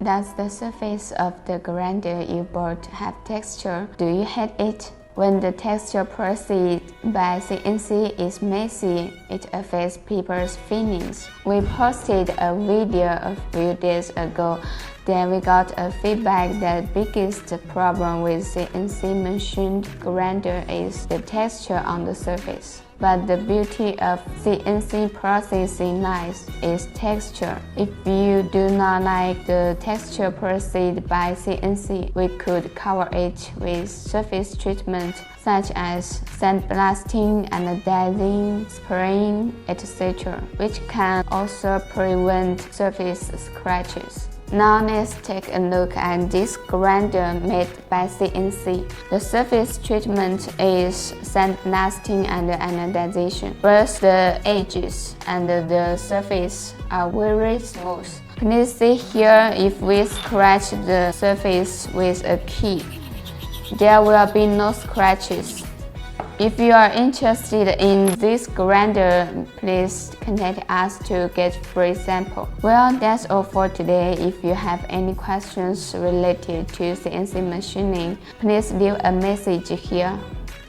Does the surface of the grinder you bought have texture? Do you hate it? When the texture processed by CNC is messy, it affects people's feelings. We posted a video a few days ago. Then we got a feedback that the biggest problem with CNC machined grinder is the texture on the surface. But the beauty of CNC processing knives is texture. If you do not like the texture processed by CNC, we could cover it with surface treatment such as sandblasting, anodizing, spraying, etc., which can also prevent surface scratches. Now let's take a look at this grinder made by CNC. The surface treatment is sandblasting and anodization. Both the edges and the surface are very smooth. Please see here if we scratch the surface with a key. There will be no scratches. If you are interested in this grinder, please contact us to get free sample. Well, that's all for today. If you have any questions related to CNC machining, please leave a message here.